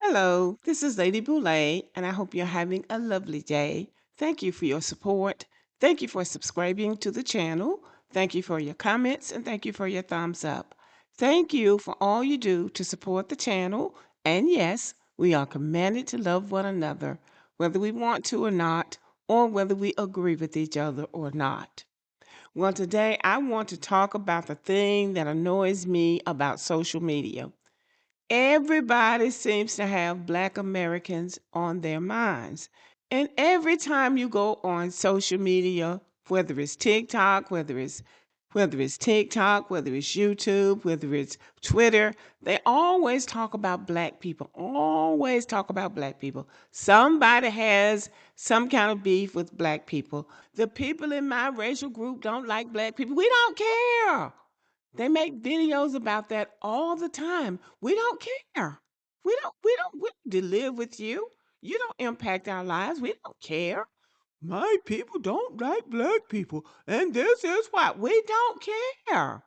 Hello, this is Lady Boulay, and I hope you're having a lovely day. Thank you for your support. Thank you for subscribing to the channel. Thank you for your comments, and thank you for your thumbs up. Thank you for all you do to support the channel. And yes, we are commanded to love one another, whether we want to or not, or whether we agree with each other or not. Well, today I want to talk about the thing that annoys me about social media. Everybody seems to have Black Americans on their minds. And every time you go on social media, whether it's TikTok, whether it's YouTube, whether it's Twitter, they always talk about Black people. Always talk about Black people. Somebody has some kind of beef with Black people. The people in my racial group don't like Black people. We don't care. They make videos about that all the time. We don't care. We don't live with you. You don't impact our lives. We don't care. My people don't like Black people, and this is why. We don't care.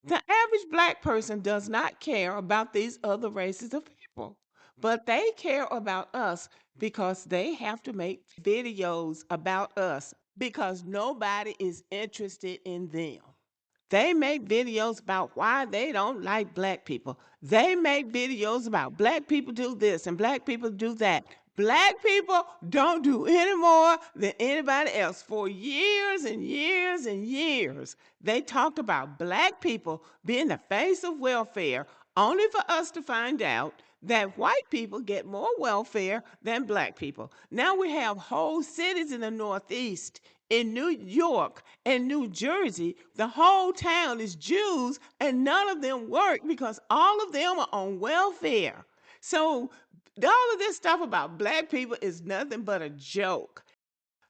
The average Black person does not care about these other races of people, but they care about us because they have to make videos about us because nobody is interested in them. They make videos about why they don't like Black people. They make videos about Black people do this and Black people do that. Black people don't do any more than anybody else. For years and years and years, they talked about Black people being the face of welfare, only for us to find out that white people get more welfare than Black people. Now we have whole cities in the Northeast, in New York and New Jersey. The whole town is Jews, and none of them work because all of them are on welfare. So all of this stuff about Black people is nothing but a joke.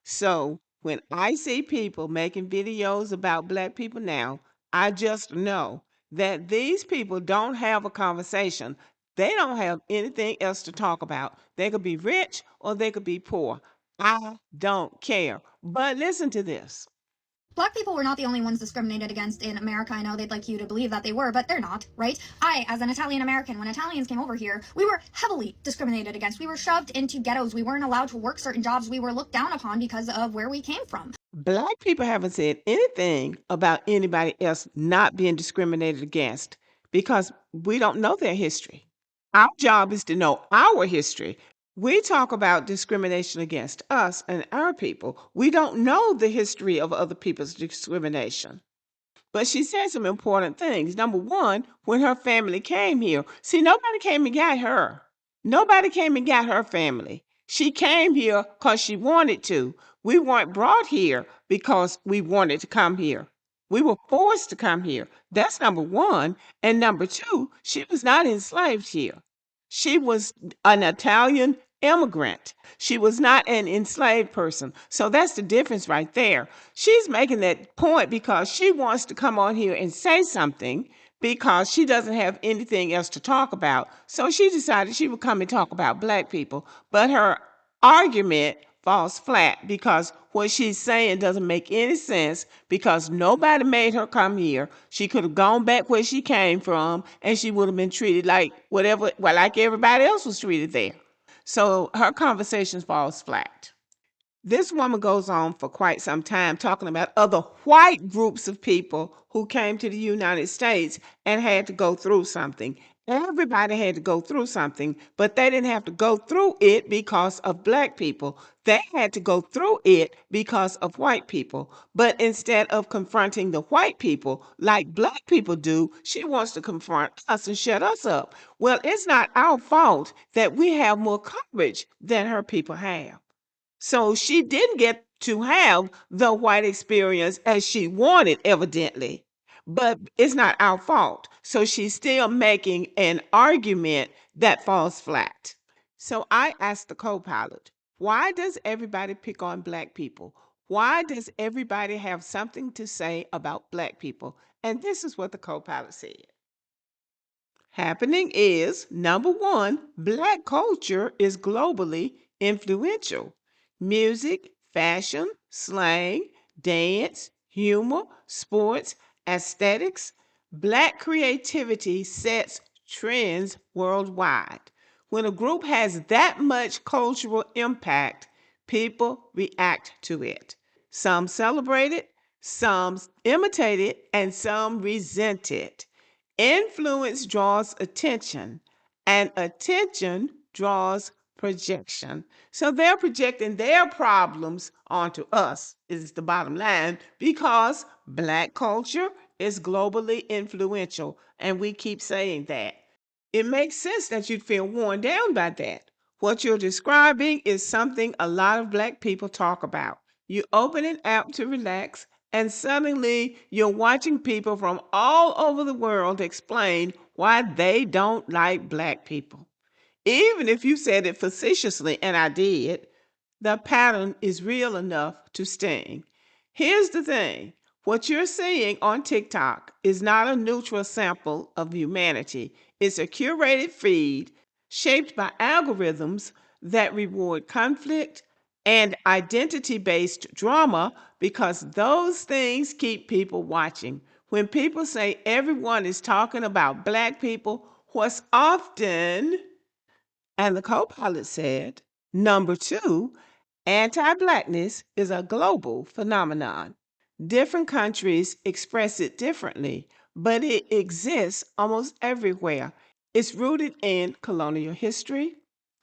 So when I see people making videos about Black people now, I just know that these people don't have a conversation. They don't have anything else to talk about. They could be rich or they could be poor. I don't care. But listen to this. Black people were not the only ones discriminated against in America. I know they'd like you to believe that they were, but they're not, right? I, as an Italian American, when Italians came over here, we were heavily discriminated against. We were shoved into ghettos. We weren't allowed to work certain jobs. We were looked down upon because of where we came from. Black people haven't said anything about anybody else not being discriminated against because we don't know their history. Our job is to know our history. We talk about discrimination against us and our people. We don't know the history of other people's discrimination. But she said some important things. Number one, when her family came here, see, nobody came and got her. Nobody came and got her family. She came here because she wanted to. We weren't brought here because we wanted to come here. We were forced to come here. That's number one. And number two, she was not enslaved here. She was an Italian immigrant. She was not an enslaved person. So that's the difference right there. She's making that point because she wants to come on here and say something because she doesn't have anything else to talk about. So she decided she would come and talk about Black people. But her argument falls flat because what she's saying doesn't make any sense because nobody made her come here. She could have gone back where she came from and she would have been treated like whatever, well, like everybody else was treated there. So her conversation falls flat. This woman goes on for quite some time talking about other white groups of people who came to the United States and had to go through something. Everybody had to go through something, but they didn't have to go through it because of black people. They had to go through it because of white people. But instead of confronting the white people like black people do, she wants to confront us and shut us up. Well, it's not our fault that we have more coverage than her people have. So she didn't get to have the white experience as she wanted, evidently, but it's not our fault. So she's still making an argument that falls flat. So I asked the co pilot, why does everybody pick on black people? Why does everybody have something to say about black people? And this is what the co pilot said. Happening is number one, black culture is globally influential. Music, fashion, slang, dance, humor, sports, aesthetics, black creativity sets trends worldwide. When a group has that much cultural impact, people react to it. Some celebrate it, some imitate it, and some resent it. Influence draws attention, and attention draws projection. So they're projecting their problems onto us, is the bottom line, because black culture is globally influential. And we keep saying that. It makes sense that you'd feel worn down by that. What you're describing is something a lot of black people talk about. You open an app to relax, and suddenly you're watching people from all over the world explain why they don't like black people. Even if you said it facetiously, and I did, the pattern is real enough to sting. Here's the thing, what you're seeing on TikTok is not a neutral sample of humanity, it's a curated feed shaped by algorithms that reward conflict and identity based drama because those things keep people watching. When people say everyone is talking about black people, what's often and the co pilot said, number two, anti Blackness is a global phenomenon. Different countries express it differently, but it exists almost everywhere. It's rooted in colonial history,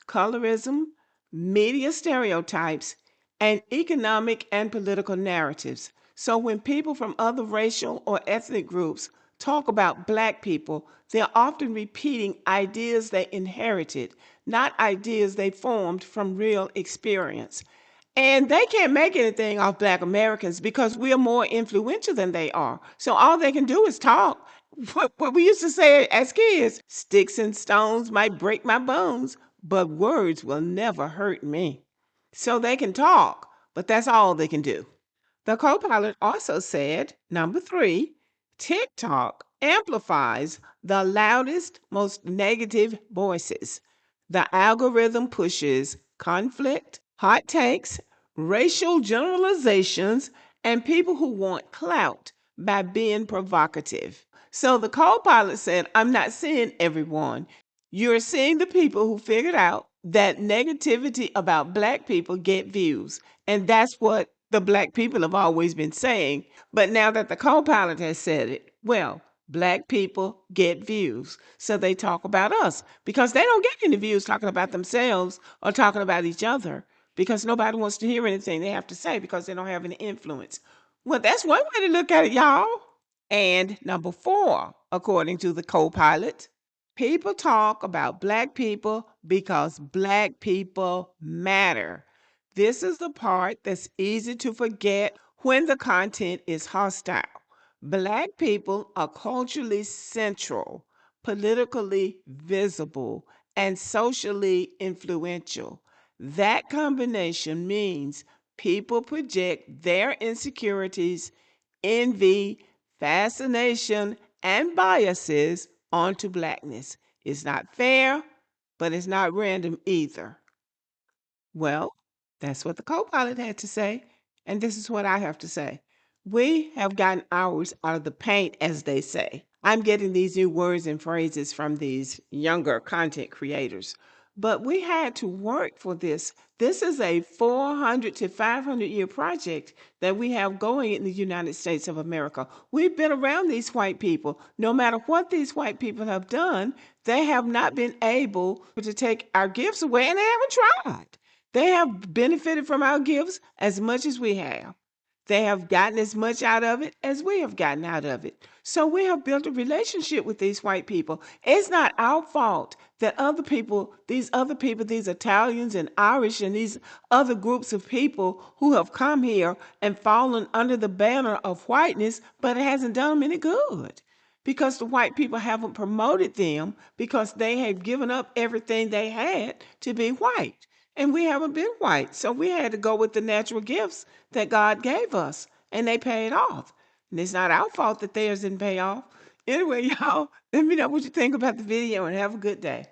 colorism, media stereotypes, and economic and political narratives. So when people from other racial or ethnic groups talk about black people, they're often repeating ideas they inherited, not ideas they formed from real experience. And they can't make anything off black Americans because we are more influential than they are. So all they can do is talk. What we used to say as kids, sticks and stones might break my bones, but words will never hurt me. So they can talk, but that's all they can do. The co pilot also said, number three, TikTok amplifies the loudest, most negative voices. The algorithm pushes conflict, hot takes, racial generalizations, and people who want clout by being provocative. So the co pilot said, I'm not seeing everyone. You're seeing the people who figured out that negativity about black people get views. And that's what the black people have always been saying. But now that the co pilot has said it, well, black people get views. So they talk about us because they don't get any views talking about themselves or talking about each other because nobody wants to hear anything they have to say because they don't have any influence. Well, that's one way to look at it, y'all. And number four, according to the co pilot, people talk about black people because black people matter. This is the part that's easy to forget when the content is hostile. Black people are culturally central, politically visible, and socially influential. That combination means people project their insecurities, envy, fascination, and biases onto blackness. It's not fair, but it's not random either. Well, that's what the co pilot had to say. And this is what I have to say. We have gotten ours out of the paint, as they say. I'm getting these new words and phrases from these younger content creators. but we had to work for this. This is a 400 to 500-year project that we have going in the United States of America. We've been around these white people. No matter what these white people have done, they have not been able to take our gifts away, and they haven't tried. They have benefited from our gifts as much as we have. They have gotten as much out of it as we have gotten out of it. So we have built a relationship with these white people. It's not our fault that other people, these Italians and Irish and these other groups of people who have come here and fallen under the banner of whiteness, but it hasn't done them any good because the white people haven't promoted them because they have given up everything they had to be white. And we haven't been white. So we had to go with the natural gifts that God gave us, and they paid off. And it's not our fault that theirs didn't pay off. Anyway, y'all, let me know what you think about the video and have a good day.